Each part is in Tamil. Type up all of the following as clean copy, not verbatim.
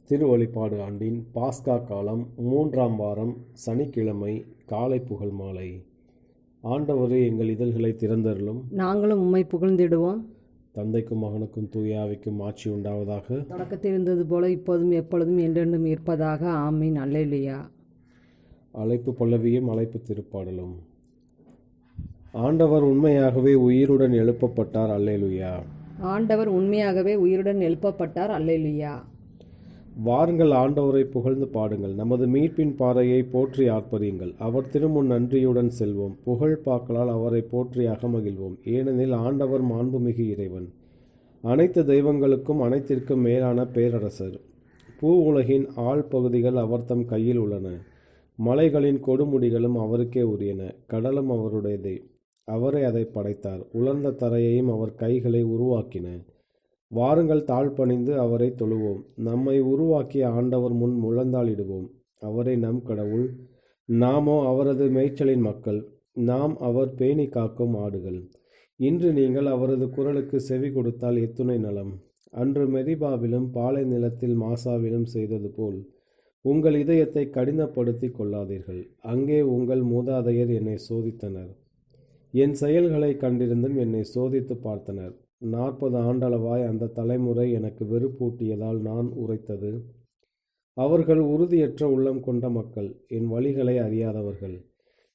திருவழிபாடு ஆண்டின் பாஸ்கா காலம் 3ஆம் வாரம் சனிக்கிழமை காலை புகழ் மாலை. ஆண்டவரே, எங்கள் இதழ்களை திறந்தருளும், நாங்களும் உம்மை புகழ்ந்திடுவோம். தந்தைக்கும் மகனுக்கும் தூய ஆவிக்கும் ஆட்சி உண்டாவதாக. தொடக்கத்தில் இருந்தது போல இப்போதும் எப்பொழுதும் என்றென்றும் இருப்பதாக. ஆமீன். அல்லேலூயா. அழைப்பு பல்லவியும் அழைப்பு திருப்பாடலும். ஆண்டவர் உண்மையாகவே உயிருடன் எழுப்பப்பட்டார். அல்லேலூயா. ஆண்டவர் உண்மையாகவே உயிருடன் எழுப்பப்பட்டார். அல்லேலூயா. வாருங்கள், ஆண்டவரை புகழ்ந்து பாடுங்கள். நமது மீட்பின் பாறையை போற்றி ஆர்ப்பரியுங்கள். அவர் திருமுன் நன்றியுடன் செல்வோம். புகழ் பாக்களால் அவரை போற்றி அகமகிழ்வோம். ஏனெனில் ஆண்டவர் மாண்புமிகு இறைவன், அனைத்து தெய்வங்களுக்கும் அனைத்திற்கும் மேலான பேரரசர். பூ உலகின் ஆழ் பகுதிகள் அவர் தம் கையில் உள்ளன. மலைகளின் கொடுமுடிகளும் அவருக்கே உரியன. கடலும் அவருடையதே, அவரே அதை படைத்தார். உலர்ந்த தரையையும் அவர் கைகளை உருவாக்கின. வாருங்கள், தாழ்பணிந்து அவரை தொழுவோம். நம்மை உருவாக்கிய ஆண்டவர் முன் முழந்தாளிடுவோம். அவரே நம் கடவுள், நாமோ அவரது மேய்ச்சலின் மக்கள். நாம் அவர் பேணி காக்கும் ஆடுகள். இன்று நீங்கள் அவரது குரலுக்கு செவி கொடுத்தால் எத்துணை நலம். அன்று மெரிபாவிலும் பாலை நிலத்தில் மாசாவிலும் செய்தது போல் உங்கள் இதயத்தை கடினப்படுத்தி கொள்ளாதீர்கள். அங்கே உங்கள் மூதாதையர் என்னை சோதித்தனர். என் செயல்களை கண்டிருந்தும் என்னை சோதித்து பார்த்தனர். 40 ஆண்டளவாய் அந்த தலைமுறை எனக்கு வெறுப்பூட்டியதால் நான் உரைத்தது, அவர்கள் உறுதியற்ற உள்ளம் கொண்ட மக்கள், என் வழிகளை அறியாதவர்கள்.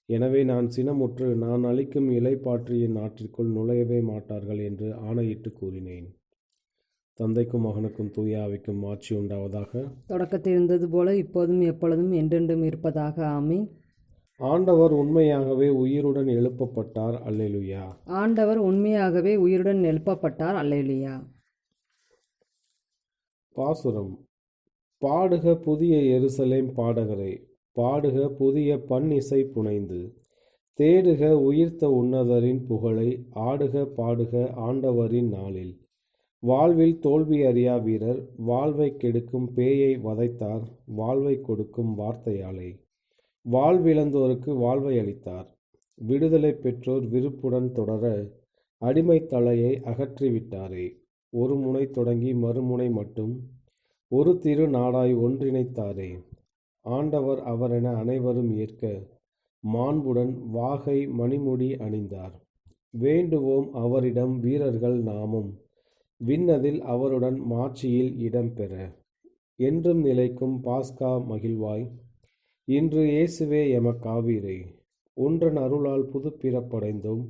எனவே நான் சினமுற்று, நான் அளிக்கும் இலைப்பாற்றியின் நாட்டிற்குள் நுழையவே மாட்டார்கள் என்று ஆணையிட்டு கூறினேன். தந்தைக்கும் மகனுக்கும் தூய ஆவிக்கும் ஆட்சி உண்டாவதாக. தொடக்கத்தில் இருந்தது போல இப்போதும் எப்பொழுதும் என்றென்றும் இருப்பதாக. ஆமீன். ஆண்டவர் உண்மையாகவே உயிருடன் எழுப்பப்பட்டார். அல்லேலூயா. ஆண்டவர் உண்மையாகவே உயிருடன் எழுப்பப்பட்டார். அல்லேலூயா. பாசுரம். பாடுக புதிய எருசலேம் பாடகரை, பாடுக புதிய பண் இசை புனைந்து. தேடுக உயிர்த்த உன்னதரின் புகழை, ஆடுக பாடுக ஆண்டவரின் நாளில். வாழ்வில் தோல்வி அறியா வீரர், வாழ்வை கெடுக்கும் பேயை வதைத்தார். வாழ்வை கொடுக்கும் வார்த்தையாலே வாழ்விழந்தோருக்கு வாழ்வை அளித்தார். விடுதலை பெற்றோர் விருப்புடன் தொடர அடிமை தலையை அகற்றிவிட்டாரே. ஒரு முனை தொடங்கி மறுமுனை மட்டும் ஒரு திரு நாடாய் ஒன்றிணைத்தாரே. ஆண்டவர் அவரென அனைவரும் ஏற்க மாண்புடன் வாகை மணிமுடி அணிந்தார். வேண்டுவோம் அவரிடம் வீரர்கள் நாமும், விண்ணதில் அவருடன் மாட்சியில் இடம்பெற. என்றும் நிலைக்கும் பாஸ்கா மகிழ்வாய். இன்று இயேசுவே எமக்காவீரே. ஒன்றன் அருளால் புதுப்பிறப்படைந்தோம்.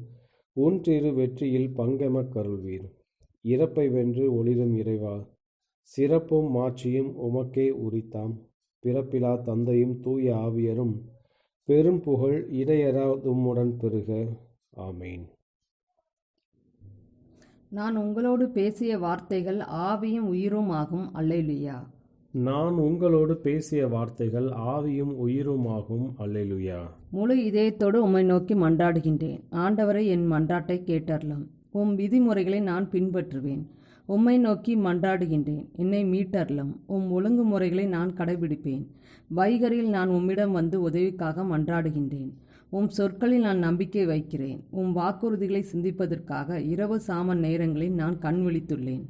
ஒன்றிரு வெற்றியில் பங்கெமக் கருள்வீர். இறப்பை வென்று ஒளிரும் இறைவா, சிறப்பும் மாட்சியும் உமக்கே உரித்தாம். பிறப்பிலா தந்தையும் தூய ஆவியரும் பெரும் புகழ் இடையரா தும்முடன் பெறுக. ஆமேன். நான் உங்களோடு பேசிய வார்த்தைகள் ஆவியும் உயிரும் ஆகும். அல்லேலூயா. நான் உங்களோடு பேசிய வார்த்தைகள் ஆவியும் உயிருமாகும். அல்லேலூயா. முழு இதயத்தோடு உம்மை நோக்கி மன்றாடுகின்றேன். ஆண்டவரை, என் மன்றாட்டை கேட்டருளும். உம் விதிமுறைகளை நான் பின்பற்றுவேன். உம்மை நோக்கி மன்றாடுகின்றேன், என்னை மீட்டருளும். உம் ஒழுங்குமுறைகளை நான் கடைபிடிப்பேன். வைகரில் நான் உம்மிடம் வந்து உதவிக்காக மன்றாடுகின்றேன். உம் சொற்களில் நான் நம்பிக்கை வைக்கிறேன். உம் வாக்குறுதிகளை சிந்திப்பதற்காக இரவு சாம நேரங்களில் நான் கண் விழித்துள்ளேன்.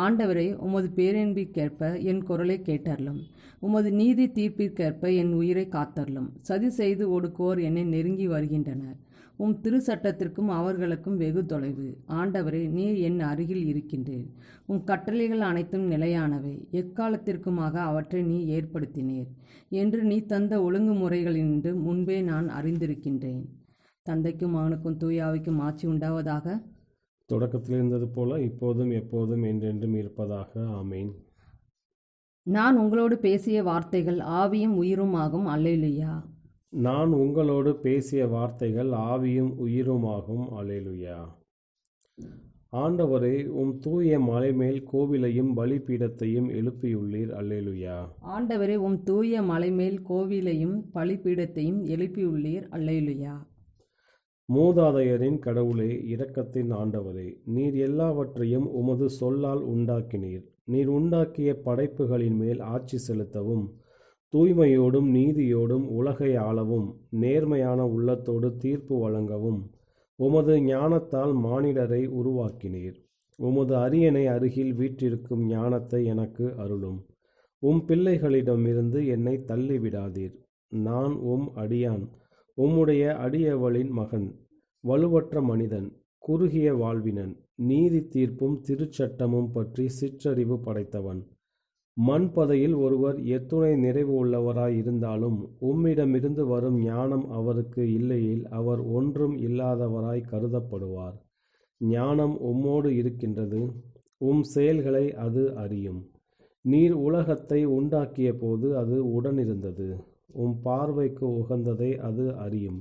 ஆண்டவரே, உமது பேரன்பிற்கேற்ப என் குரலை கேட்டருளும். உமது நீதி தீர்ப்பிற்கேற்ப என் உயிரை காத்தருளும். சதி செய்து ஒடுக்குவோர் என்னை நெருங்கி வருகின்றனர். உம் திரு சட்டத்திற்கும் அவர்களுக்கும் வெகு தொலைவு. ஆண்டவரே, நீர் என் அருகில் இருக்கின்றீர். உம் கட்டளைகள் அனைத்தும் நிலையானவை. எக்காலத்திற்குமாக அவற்றை நீ ஏற்படுத்தினீர் என்று நீ தந்த ஒழுங்குமுறைகளினின்று முன்பே நான் அறிந்திருக்கின்றேன். தந்தைக்கும் மகனுக்கும் தூய ஆவிக்கும் ஆட்சி உண்டாவதாக. தொடக்கத்தில் இருந்தது போல இப்போதும் எப்போதும் என்றென்றும் இருப்பதாக. ஆமேன். நான் உங்களோடு பேசிய வார்த்தைகள் ஆவியும் உயிரும் ஆகும். அல்லேலூயா. நான் உங்களோடு பேசிய வார்த்தைகள் ஆவியும் உயிருமாகும். அல்லேலூயா. ஆண்டவரே, உம் தூய மலைமேல் கோவிலையும் பலிபீடத்தையும் எழுப்பியுள்ளீர். அல்லேலூயா. ஆண்டவரே, உம் தூய மலைமேல் கோவிலையும் பலிபீடத்தையும் எழுப்பியுள்ளீர். அல்லேலூயா. மூதாதையரின் கடவுளே, இரக்கத்தின் ஆண்டவரே, நீர் எல்லாவற்றையும் உமது சொல்லால் உண்டாக்கினீர். நீர் உண்டாக்கிய படைப்புகளின் மேல் ஆட்சி செலுத்தவும், தூய்மையோடும் நீதியோடும் உலகை ஆளவும், நேர்மையான உள்ளத்தோடு தீர்ப்பு வழங்கவும் உமது ஞானத்தால் மானிடரை உருவாக்கினீர். உமது அரியணை அருகில் வீற்றிருக்கும் ஞானத்தை எனக்கு அருளும். பிள்ளைகளிடமிருந்து என்னை தள்ளிவிடாதீர். நான் அடியான், உம்முடைய அடியவளின் மகன், வலுவற்ற மனிதன், குறுகிய வாழ்வினன், நீதி தீர்ப்பும் திருச்சட்டமும் பற்றி சிற்றறிவு படைத்தவன். மண்பதையில் ஒருவர் எத்துணை நிறைவு உள்ளவராய் இருந்தாலும் உம்மிடமிருந்து வரும் ஞானம் அவருக்கு இல்லையேல் அவர் ஒன்றும் இல்லாதவராய் கருதப்படுவார். ஞானம் உம்மோடு இருக்கின்றது, செயல்களை அது அறியும். நீர் உலகத்தை உண்டாக்கிய போது அது உடனிருந்தது. பார்வைக்கு உகந்ததை அது அறியும்.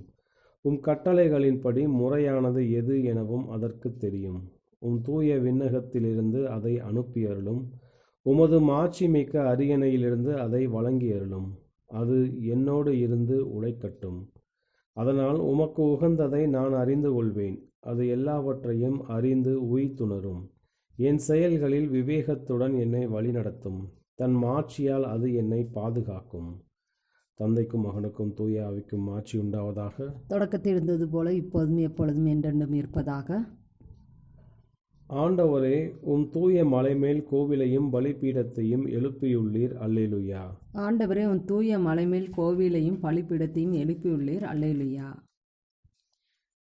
கட்டளைகளின்படி முறையானது எது எனவும் அதற்கு தெரியும். தூய விண்ணகத்திலிருந்து அதை அனுப்பியருளும். உமது மாட்சிமிக்க அரியணையிலிருந்து அதை வழங்கியருளும். அது என்னோடு இருந்து உழைக்கட்டும். அதனால் உமக்கு உகந்ததை நான் அறிந்து கொள்வேன். அது எல்லாவற்றையும் அறிந்து உய்த்துணரும். என் செயல்களில் விவேகத்துடன் என்னை வழிநடத்தும். தன் மாட்சியால் அது என்னை பாதுகாக்கும். தந்தைக்கும் மகனுக்கும் தூய ஆவிக்கும் மாட்சி உண்டாவதாக. தொடக்கத்தில் இருந்தது போல இப்போதும் எப்பொழுதும் என்றென்றும் இருப்பதாக. ஆண்டவரே, தூய மலைமேல் கோவிலையும் பலிபீடத்தையும் எழுப்பியுள்ளீர். அல்லேலுயா. ஆண்டவரே, தூய மலைமேல் கோவிலையும் பலிபீடத்தையும் எழுப்பியுள்ளீர். அல்லேலுயா.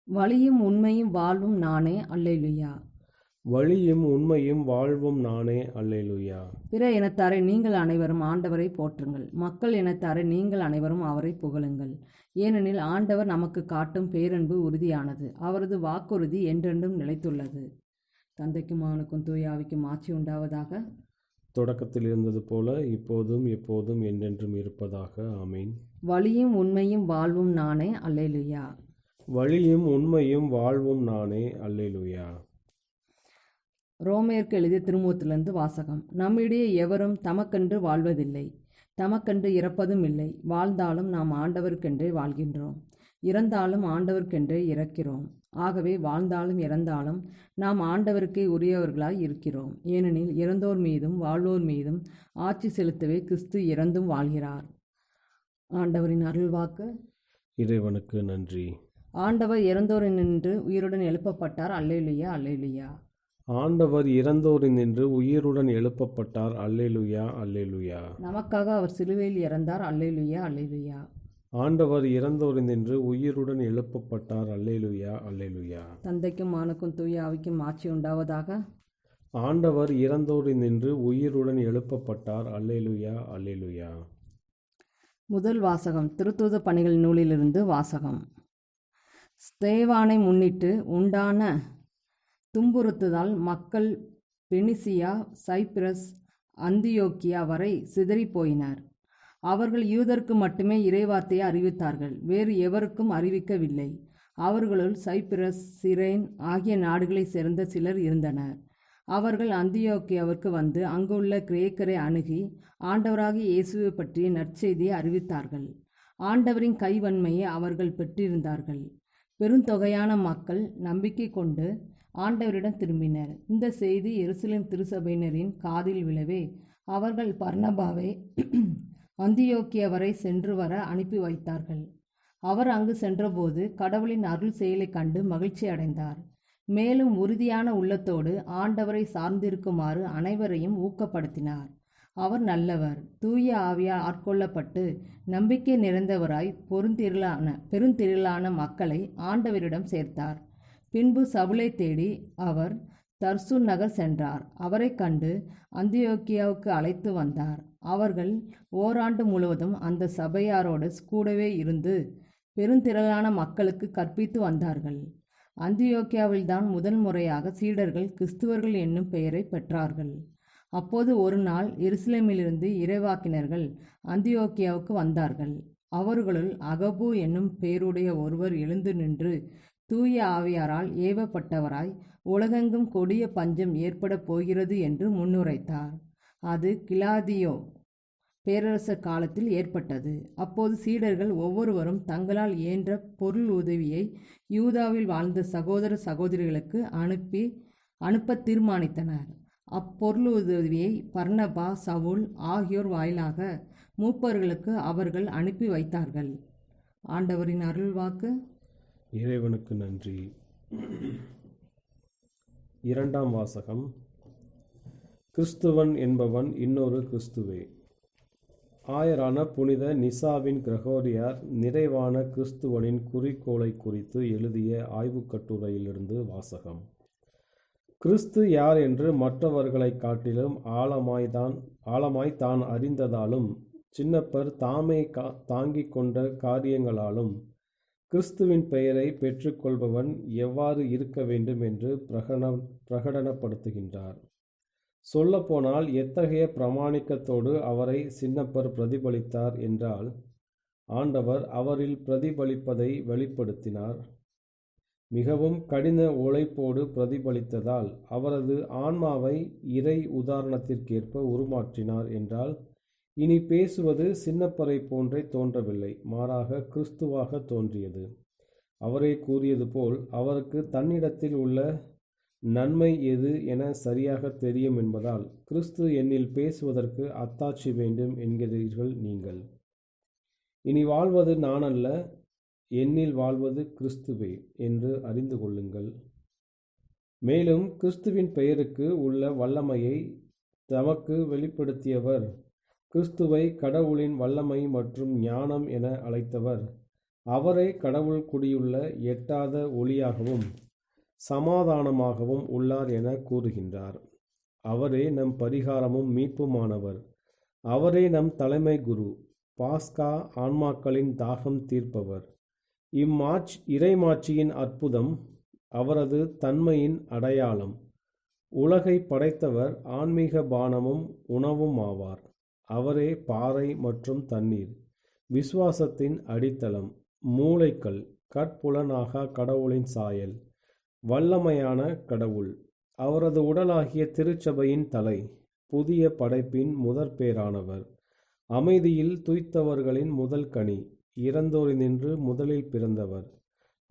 வழியும் உண்மையும் வாழ்வும் நானே. அல்லேலுயா. வழியும் உண்மையும் வாழ்வும் நானே. அல்லேலுயா. பிற இனத்தாரை நீங்கள் அனைவரும் ஆண்டவரை போற்றுங்கள். மக்கள் இனத்தாரை நீங்கள் அனைவரும் அவரை புகழுங்கள். ஏனெனில் ஆண்டவர் நமக்கு காட்டும் பேரன்பு உறுதியானது. அவரது வாக்குறுதி என்றென்றும் நிலைத்துள்ளது. தந்தைக்கும் மகனுக்கும் தூய ஆவிக்கும் ஆட்சி உண்டாவதாக. தொடக்கத்தில் இருந்தது போல இப்போதும் எப்போதும் என்றென்றும் இருப்பதாக. ஆமீன். வழியும் உண்மையும் வாழ்வும் நானே. அல்லேலுயா. வழியும் உண்மையும் வாழ்வும் நானே. அல்லேலுயா. ரோமேற்கு எழுதிய திருமுகத்திலிருந்து வாசகம். நம்மிடையே எவரும் தமக்கென்று வாழ்வதில்லை, தமக்கென்று இறப்பதும் இல்லை. வாழ்ந்தாலும் நாம் ஆண்டவருக்கென்றே வாழ்கின்றோம், இறந்தாலும் ஆண்டவருக்கென்றே இறக்கிறோம். ஆகவே வாழ்ந்தாலும் இறந்தாலும் நாம் ஆண்டவருக்கே உரியவர்களாய் இருக்கிறோம். ஏனெனில் இறந்தோர் மீதும் வாழ்வோர் மீதும் ஆட்சி செலுத்தவே கிறிஸ்து இறந்தும் வாழ்கிறார். ஆண்டவரின் அருள்வாக்கு. இறைவனுக்கு நன்றி. ஆண்டவர் இறந்தோரினின்று உயிருடன் எழுப்பப்பட்டார். அல்லேலுயா. அல்லேலுயா. ஆண்டவர் இறந்தோரினின்று உயிருடன் எழுப்பப்பட்டார். அல்லேலுயா. அல்லேலுயா. நமக்காக அவர் சிலுவையில் இறந்தார். அல்லேலுயா. அல்லேலுயா. ஆண்டவர் இறந்தோரினின்று உயிருடன் எழுப்பப்பட்டார். அல்லேலுயா. அல்லேலுயா. தந்தைக்கும் மகனுக்கும் தூய ஆவிக்கும் ஆட்சி உண்டாவதாக. ஆண்டவர் இறந்தோரினின்று உயிருடன் எழுப்பப்பட்டார். அல்லேலுயா. அல்லேலுயா. முதல் வாசகம். திருத்தூத பணிகள் நூலிலிருந்து வாசகம். ஸ்தேவானை முன்னிட்டு உண்டான துன்புறுத்துதல் மக்கள் பெனிசியா, சைப்ரஸ், அந்தியோக்கியா வரை சிதறிப்போயினர். அவர்கள் யூதருக்கு மட்டுமே இறைவார்த்தையை அறிவித்தார்கள், வேறு எவருக்கும் அறிவிக்கவில்லை. அவர்களுள் சைப்ரஸ், சிரேன் ஆகிய நாடுகளைச் சேர்ந்த சிலர் இருந்தனர். அவர்கள் அந்தியோக்கியாவிற்கு வந்து அங்குள்ள கிரேக்கரை அணுகி ஆண்டவராகிய இயேசுவை பற்றிய நற்செய்தியை அறிவித்தார்கள். ஆண்டவரின் கைவன்மையை அவர்கள் பெற்றிருந்தார்கள். பெருந்தொகையான மக்கள் நம்பிக்கை கொண்டு ஆண்டவரிடம் திரும்பினர். இந்த செய்தி எருசலேம் திருச்சபையினரின் காதில் விழவே அவர்கள் பர்னபாவை அந்தியோக்கியா வரை சென்று வர அனுப்பி வைத்தார்கள். அவர் அங்கு சென்றபோது கடவுளின் அருள் செயலை கண்டு மகிழ்ச்சி அடைந்தார். மேலும் உறுதியான உள்ளத்தோடு ஆண்டவரை சார்ந்திருக்குமாறு அனைவரையும் ஊக்கப்படுத்தினார். அவர் நல்லவர், தூய ஆவியால் ஆட்கொள்ளப்பட்டு நம்பிக்கை நிறைந்தவராய் பெருந்திரளான மக்களை ஆண்டவரிடம் சேர்த்தார். பின்பு சவுலை தேடி அவர் தர்சு நகர் சென்றார். அவரை கண்டு அந்தியோக்கியாவுக்கு அழைத்து வந்தார். அவர்கள் ஓராண்டு முழுவதும் அந்த சபையாரோடு கூடவே இருந்து பெருந்திரளான மக்களுக்கு கற்பித்து வந்தார்கள். அந்தியோக்கியாவில்தான் முதல் முறையாக சீடர்கள் கிறிஸ்துவர்கள் என்னும் பெயரை பெற்றார்கள். அப்போது ஒரு நாள் எருசலேமிலிருந்து இறைவாக்கினர்கள் அந்தியோக்கியாவுக்கு வந்தார்கள். அவர்களுள் அகபு என்னும் பெயருடைய ஒருவர் எழுந்து நின்று தூய ஆவியாரால் ஏவப்பட்டவராய் உலகெங்கும் கொடிய பஞ்சம் ஏற்பட போகிறது என்று முன்னுரைத்தார். அது கிலாதியோ பேரரசர் காலத்தில் ஏற்பட்டது. அப்போது சீடர்கள் ஒவ்வொருவரும் தங்களால் இயன்ற பொருள் உதவியை யூதாவில் வாழ்ந்த சகோதர சகோதரிகளுக்கு அனுப்ப தீர்மானித்தனர். அப்பொருள் உதவியை பர்னபா, சவுல் ஆகியோர் வாயிலாக மூப்பர்களுக்கு அவர்கள் அனுப்பி வைத்தார்கள். ஆண்டவரின் அருள்வாக்கு. இறைவனுக்கு நன்றி. இரண்டாம் வாசகம். கிறிஸ்துவன் என்பவன் இன்னொரு கிறிஸ்துவே. ஆயரான புனித நிசாவின் கிரகோரியார் நிறைவான கிறிஸ்துவனின் குறிக்கோளை குறித்து எழுதிய ஆய்வுக் கட்டுரையிலிருந்து வாசகம். கிறிஸ்து யார் என்று மற்றவர்களைக் காட்டிலும் ஆழமாய் தான் அறிந்ததாலும் சின்னப்பர் தாமே தாங்கிக் கொண்ட காரியங்களாலும் கிறிஸ்துவின் பெயரை பெற்றுக்கொள்பவன் எவ்வாறு இருக்க வேண்டும் என்று பிரகடனப்படுத்துகின்றார். சொல்லப்போனால் எத்தகைய பிரமாணிக்கத்தோடு அவரை சின்னப்பர் பிரதிபலித்தார் என்றால், ஆண்டவர் அவரில் பிரதிபலிப்பதை வெளிப்படுத்தினார். மிகவும் கடின உழைப்போடு பிரதிபலித்ததால் அவரது ஆன்மாவை இறை உதாரணத்திற்கேற்ப உருமாற்றினார் என்றால், இனி பேசுவது சின்னப்பரை போன்றே தோன்றவில்லை, மாறாக கிறிஸ்துவாக தோன்றியது. அவரே கூறியது போல், அவருக்கு தன்னிடத்தில் உள்ள நன்மை எது என சரியாக தெரியும் என்பதால், கிறிஸ்து என்னில் பேசுவதற்கு அத்தாட்சி வேண்டும் என்கிறீர்கள் நீங்கள். இனி வாழ்வது நானல்ல, என்னில் வாழ்வது கிறிஸ்துவே என்று அறிந்து கொள்ளுங்கள். மேலும் கிறிஸ்துவின் பெயருக்கு உள்ள வல்லமையை தமக்கு வெளிப்படுத்தியவர், கிறிஸ்துவை கடவுளின் வல்லமை மற்றும் ஞானம் என அழைத்தவர், அவரே கடவுள் குடியுள்ள எட்டாத ஒளியாகவும் சமாதானமாகவும் உள்ளார் என கூறுகின்றார். அவரே நம் பரிகாரமும் மீட்புமானவர். அவரே நம் தலைமை குரு, பாஸ்கா ஆன்மாக்களின் தாகம் தீர்ப்பவர். இறைமாட்சியின் அற்புதம், அவரது தன்மையின் அடையாளம். உலகை படைத்தவர் ஆன்மீக பானமும் உணவும் ஆவார். அவரே பாறை மற்றும் தண்ணீர், விசுவாசத்தின் அடித்தளம், மூளைக்கல், கற்புலனாகா கடவுளின் சாயல், வல்லமையான கடவுள். அவரது உடலாகிய திருச்சபையின் தலை, புதிய படைப்பின் முதற்பேரானவர், அமைதியில் துய்த்தவர்களின் முதல் கனி, இறந்தோரினின்று முதலில் பிறந்தவர்,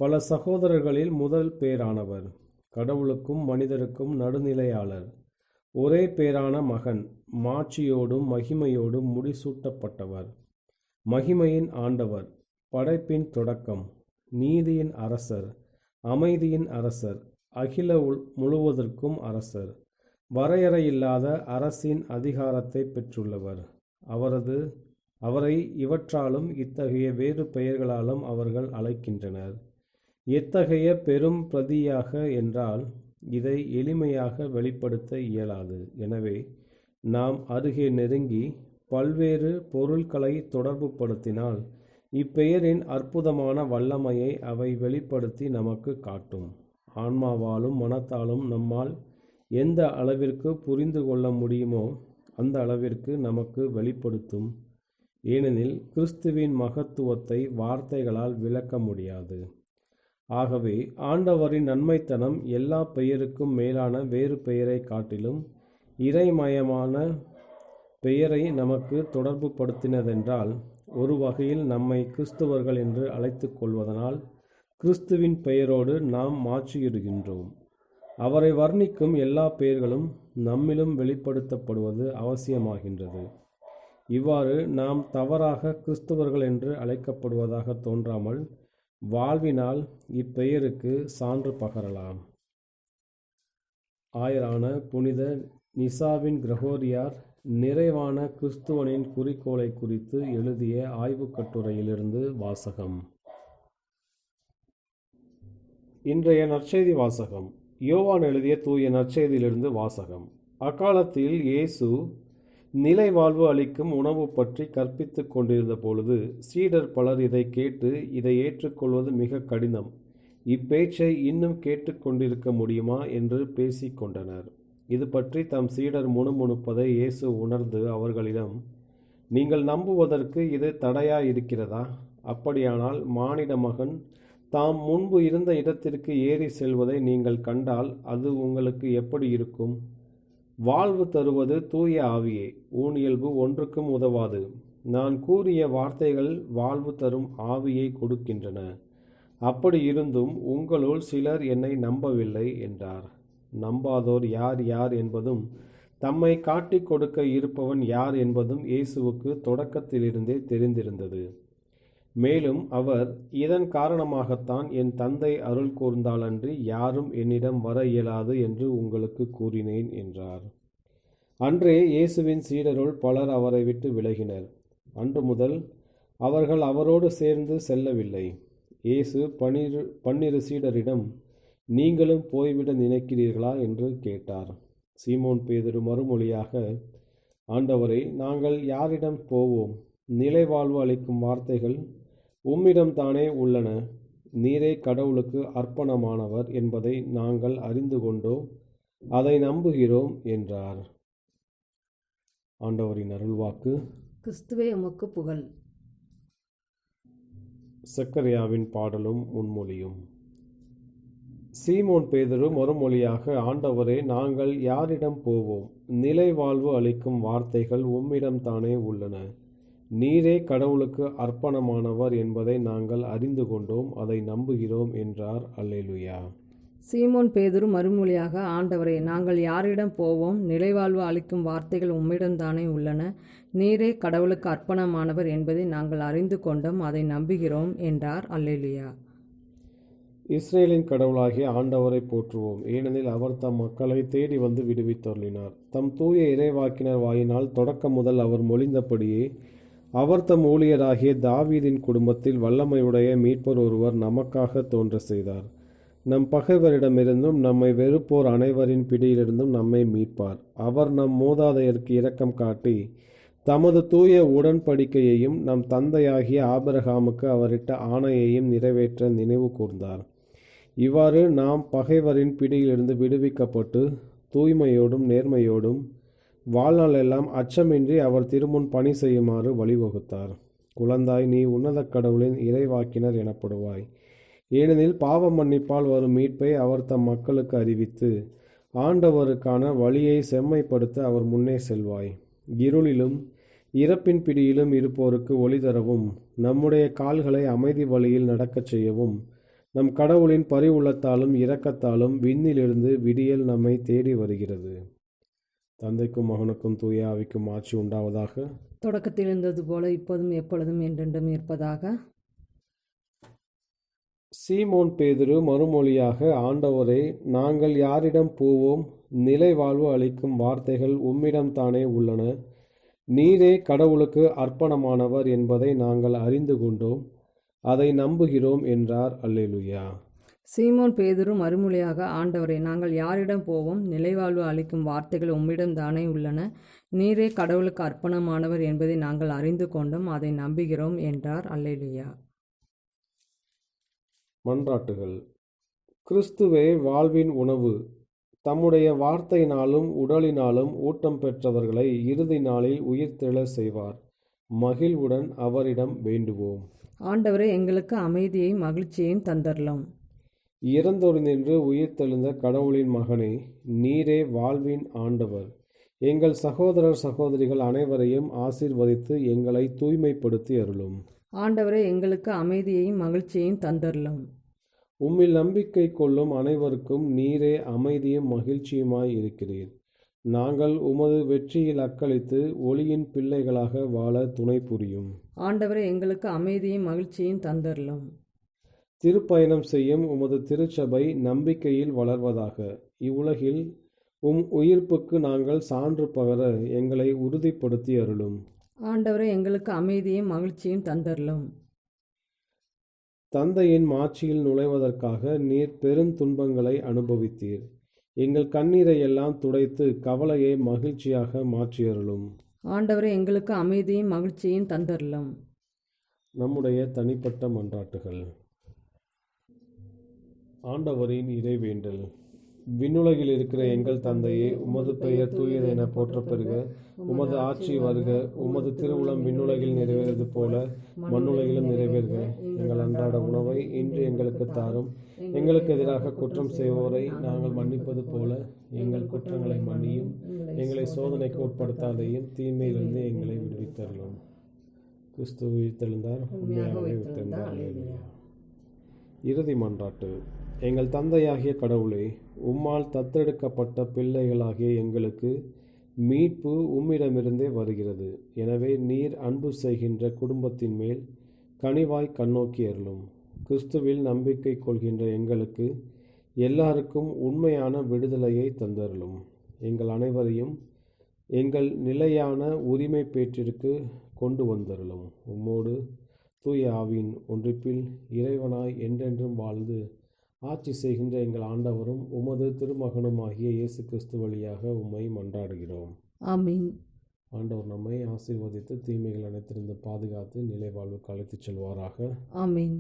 பல சகோதரர்களில் முதல் பேரானவர், கடவுளுக்கும் மனிதருக்கும் நடுநிலையாளர், ஒரே பேரான மகன், மாட்சியோடும் மகிமையோடும் முடிசூட்டப்பட்டவர், மகிமையின் ஆண்டவர், படைப்பின் தொடக்கம், நீதியின் அரசர், அமைதியின் அரசர், அகில முழுவதற்கும் அரசர், வரையறையில்லாத அரசின் அதிகாரத்தை பெற்றுள்ளவர். அவரை இவற்றாலும் இத்தகைய வேறு பெயர்களாலும் அவர்கள் அழைக்கின்றனர். எத்தகைய பெரும் பிரதியாக என்றால், இதை எளிமையாக வெளிப்படுத்த இயலாது. எனவே நாம் அருகே நெருங்கி பல்வேறு பொருட்களை தொடர்புபடுத்தினால் இப்பெயரின் அற்புதமான வல்லமையை அவை வெளிப்படுத்தி நமக்கு காட்டும். ஆன்மாவாலும் மனத்தாலும் நம்மால் எந்த அளவிற்கு புரிந்து கொள்ள முடியுமோ அந்த அளவிற்கு நமக்கு வெளிப்படுத்தும். ஏனெனில் கிறிஸ்துவின் மகத்துவத்தை வார்த்தைகளால் விளக்க முடியாது. ஆகவே ஆண்டவரின் நன்மைத்தனம் எல்லா பெயருக்கும் மேலான வேறு பெயரை காட்டிலும் இறைமயமான பெயரை நமக்கு தொடர்பு படுத்தினதென்றால், ஒரு வகையில் நம்மை கிறிஸ்துவர்கள் என்று அழைத்து கொள்வதனால் கிறிஸ்துவின் பெயரோடு நாம் மாற்றியிடுகின்றோம். அவரை வர்ணிக்கும் எல்லா பெயர்களும் நம்மிலும் வெளிப்படுத்தப்படுவது அவசியமாகின்றது. இவ்வாறு நாம் தவறாக கிறிஸ்துவர்கள் என்று அழைக்கப்படுவதாக தோன்றாமல் வாழ்வினால் இப்பெயருக்கு சான்று பகரலாம். ஆயரான புனித நிசாவின் கிரகோரியார் நிறைவான கிறிஸ்துவனின் குறிக்கோளை குறித்து எழுதிய ஆய்வுக் கட்டுரையிலிருந்து வாசகம். இன்றைய நற்செய்தி வாசகம். யோவான் எழுதிய தூய நற்செய்தியிலிருந்து வாசகம். அக்காலத்தில் இயேசு நிலை வாழ்வு அளிக்கும் உணவு பற்றி கற்பித்துக் கொண்டிருந்த பொழுது சீடர் பலர் இதை கேட்டு, இதை ஏற்றுக்கொள்வது மிக கடினம், இப்பேச்சை இன்னும் கேட்டுக்கொண்டிருக்க முடியுமா என்று பேசிக்கொண்டனர். இது பற்றி தம் சீடர் முணுமுணுப்பதை இயேசு உணர்ந்து அவர்களிடம், நீங்கள் நம்புவதற்கு இது தடையாயிருக்கிறதா? அப்படியானால் மானிட மகன் தாம் முன்பு இருந்த இடத்திற்கு ஏறி செல்வதை நீங்கள் கண்டால் அது உங்களுக்கு எப்படி இருக்கும்? வாழ்வு தருவது தூய ஆவியே, ஊனியல்பு ஒன்றுக்கும் உதவாது. நான் கூறிய வார்த்தைகள் வாழ்வு தரும் ஆவியை கொடுக்கின்றன. அப்படி இருந்தும் உங்களுள் சிலர் என்னை நம்பவில்லை என்றார். நம்பாதோர் யார் யார் என்பதும் தம்மை காட்டிக் கொடுக்க இருப்பவன் யார் என்பதும் இயேசுவுக்கு தொடக்கத்திலிருந்தே தெரிந்திருந்தது. மேலும் அவர், இதன் காரணமாகத்தான் என் தந்தை அருள் கூர்ந்தாலன்றி யாரும் என்னிடம் வர இயலாது என்று உங்களுக்கு கூறினேன் என்றார். அன்றே இயேசுவின் சீடருள் பலர் அவரை விட்டு விலகினர். அன்று முதல் அவர்கள் அவரோடு சேர்ந்து செல்லவில்லை. இயேசு பன்னிரு சீடரிடம், நீங்களும் போய்விட நினைக்கிறீர்களா என்று கேட்டார். சீமோன் பேதுரு மறுமொழியாக, ஆண்டவரே, நாங்கள் யாரிடம் போவோம்? நிலைவாழ்வு அளிக்கும் வார்த்தைகள் உம்மிடம்தானே உள்ளன. நீரே கடவுளுக்கு அர்ப்பணமானவர் என்பதை நாங்கள் அறிந்து கொண்டோம், அதை நம்புகிறோம் என்றார். ஆண்டவரின் அருள்வாக்கு. கிறிஸ்துவே உமக்கு புகழ். சக்கரியாவின் பாடலும் முன்மொழியும். சீமோன் பேதுரு மறுமொழியாக, ஆண்டவரே, நாங்கள் யாரிடம் போவோம்? நிலைவாழ்வு அளிக்கும் வார்த்தைகள் உம்மிடம்தானே உள்ளன. நீரே கடவுளுக்கு அர்ப்பணமானவர் என்பதை நாங்கள் அறிந்து கொண்டோம், அதை நம்புகிறோம் என்றார். அல்லேலூயா. சீமோன் பேதுரு மறுமொழியாக, ஆண்டவரே, நாங்கள் யாரிடம் போவோம்? நிலைவாழ்வு அளிக்கும் வார்த்தைகள் உம்மிடம்தானே உள்ளன. நீரே கடவுளுக்கு அர்ப்பணமானவர் என்பதை நாங்கள் அறிந்து கொண்டோம், அதை நம்புகிறோம் என்றார். அல்லேலூயா. இஸ்ரேலின் கடவுளாகிய ஆண்டவரை போற்றுவோம், ஏனெனில் அவர் தம் மக்களை தேடி வந்து விடுவித்தருளினார். தம் தூய இறைவாக்கினர் வாயினால் தொடக்கம் முதல் அவர் மொழிந்தபடியே அவர் தம் ஊழியராகிய தாவீதின் குடும்பத்தில் வல்லமையுடைய மீட்பர் ஒருவர் நமக்காக தோன்ற செய்தார். நம் பகைவரிடமிருந்தும் நம்மை வெறுப்போர் அனைவரின் பிடியிலிருந்தும் நம்மை மீட்பார். அவர் நம் மூதாதையருக்கு இரக்கம் காட்டி தமது தூய உடன்படிக்கையையும் நம் தந்தையாகிய ஆபிரகாமுக்கு அவரிட்ட ஆணையையும் நிறைவேற்ற நினைவு கூர்ந்தார். இவ்வாறு நாம் பகைவரின் பிடியிலிருந்து விடுவிக்கப்பட்டு தூய்மையோடும் நேர்மையோடும் வாழ்நாள் எல்லாம் அச்சமின்றி அவர் திருமுன் பணி செய்யுமாறு வழிவகுத்தார். குழந்தாய், நீ உன்னத கடவுளின் இறைவாக்கினர் எனப்படுவாய், ஏனெனில் பாவ மன்னிப்பால் வரும் மீட்பை அவர் தம் மக்களுக்கு அறிவித்து ஆண்டவருக்கான வழியை செம்மைப்படுத்த அவர் முன்னே செல்வாய். இருளிலும் இறப்பின் பிடியிலும் இருப்போருக்கு ஒளி தரவும், நம்முடைய கால்களை அமைதி வழியில் நடக்கச் செய்யவும், நம் கடவுளின் பரிவுள்ளத்தாலும் இரக்கத்தாலும் விண்ணிலிருந்து விடியல் நம்மை தேடி வருகிறது. தந்தைக்கும் மகனுக்கும் தூய ஆவிக்கும் ஆட்சி உண்டாவதாக. தொடக்கத்தில் இருந்தது போல இப்போதும் எப்பொழுதும் என்றென்றும் இருப்பதாக. சீமோன் பேதுரு மறுமொழியாக, ஆண்டவரே, நாங்கள் யாரிடம் போவோம்? நிலைவாழ்வு அளிக்கும் வார்த்தைகள் உம்மிடம்தானே உள்ளன. நீரே கடவுளுக்கு அர்ப்பணமானவர் என்பதை நாங்கள் அறிந்து கொண்டோம், அதை நம்புகிறோம் என்றார். அல்லேலூயா. சீமோன் பேதுரு மறுமொழியாக, ஆண்டவரே, நாங்கள் யாரிடம் போவோம்? நிலைவாழ்வு அளிக்கும் வார்த்தைகள் உம்மிடம்தானே உள்ளன. நீரே கடவுளுக்கு அர்ப்பணமானவர் என்பதை நாங்கள் அறிந்து கொண்டோம், அதை நம்புகிறோம் என்றார். அல்லேலூயா. மன்றாட்டுகள். கிறிஸ்துவே வாழ்வின் உணவு. தம்முடைய வார்த்தையினாலும் உடலினாலும் ஊட்டம் பெற்றவர்களை இறுதி நாளில் உயிர்த்தெழ செய்வார். மகிழ்வுடன் அவரிடம் வேண்டுவோம். ஆண்டவரே, எங்களுக்கு அமைதியையும் மகிழ்ச்சியையும் தந்தரலாம். இறந்தோர் நின்று உயிர்த்தெழுந்த கடவுளின் மகனே, நீரே வாழ்வின் ஆண்டவர். எங்கள் சகோதரர் சகோதரிகள் அனைவரையும் ஆசீர்வதித்து எங்களை தூய்மைப்படுத்தி அருளும். ஆண்டவரே, எங்களுக்கு அமைதியையும் மகிழ்ச்சியையும் தந்தரலாம். உம்மில் நம்பிக்கை கொள்ளும் அனைவருக்கும் நீரே அமைதியும் மகிழ்ச்சியுமாய் இருக்கிறீர். நாங்கள் உமது வெற்றியில் அக்களித்து ஒளியின் பிள்ளைகளாக வாழ துணை புரியும். ஆண்டவரே, எங்களுக்கு அமைதியும் மகிழ்ச்சியும் தந்தரலாம். திருப்பயணம் செய்யும் உமது திருச்சபை நம்பிக்கையில் வளர்வதாக. இவ்வுலகில் உம் உயிர்ப்புக்கு நாங்கள் சான்று பகர எங்களை உறுதிப்படுத்தி அருளும். ஆண்டவரே, எங்களுக்கு அமைதியும் மகிழ்ச்சியும் தந்தரலாம். தந்தையின் மாட்சியில் நுழைவதற்காக நீர் பெருந்துன்பங்களை அனுபவித்தீர். எங்கள் கண்ணீரை எல்லாம் துடைத்து கவலையை மகிழ்ச்சியாக மாற்றியருளும். ஆண்டவரே, எங்களுக்கு அமைதியும் மகிழ்ச்சியும் தந்தரலாம். நம்முடைய தனிப்பட்ட மன்றாட்டுகள். ஆண்டவரின் இறைவேண்டல். விண்ணுலகில் இருக்கிற எங்கள் தந்தையே, உமது பெயர் தூயது என போற்றப் பெறுக. உமது ஆட்சி வருக. உமது திருவுளம் விண்ணுலகில் நிறைவேறுவது போல மண்ணுலகிலும் நிறைவேறுக. எங்கள் அன்றாட உணவை இன்று எங்களுக்கு தாரும். எங்களுக்கு எதிராக குற்றம் செய்வோரை நாங்கள் மன்னிப்பது போல எங்கள் குற்றங்களை மன்னியும். எங்களை சோதனைக்கு உட்படுத்தாதையும், தீமையிலிருந்து எங்களை விடுவித்தருளும். கிறிஸ்து உயிர்த்தெழுந்தார், உண்மையாகவே உயிர்த்தெழுந்தார். இறுதி மன்றாட்டு. எங்கள் தந்தையாகிய கடவுளே, உம்மால் தத்தெடுக்கப்பட்ட பிள்ளைகளாகிய எங்களுக்கு மீட்பு உம்மிடமிருந்தே வருகிறது. எனவே நீர் அன்பு செய்கின்ற குடும்பத்தின் மேல் கனிவாய் கண்ணோக்கி அருளும். கிறிஸ்துவில் நம்பிக்கை கொள்கின்ற எங்களுக்கு எல்லாருக்கும் உண்மையான விடுதலையை தந்தருளும். எங்கள் அனைவரையும் எங்கள் நிலையான உரிமை பேற்றிற்கு கொண்டு வந்தருளும். உம்மோடு தூய ஆவியின் ஒன்றிப்பில் இறைவனாய் என்றென்றும் வாழ்ந்து ஆட்சி செய்கின்ற எங்கள் ஆண்டவரும் உமது திருமகனுமாகிய இயேசு கிறிஸ்து வழியாக உம்மை மன்றாடுகிறோம். ஆமீன். ஆண்டவர் நம்மை ஆசீர்வதித்து தீமைகள் அனைத்திலிருந்து பாதுகாத்து நிலை வாழ்வுக்கு அழைத்துச் செல்வாராக. ஆமீன்.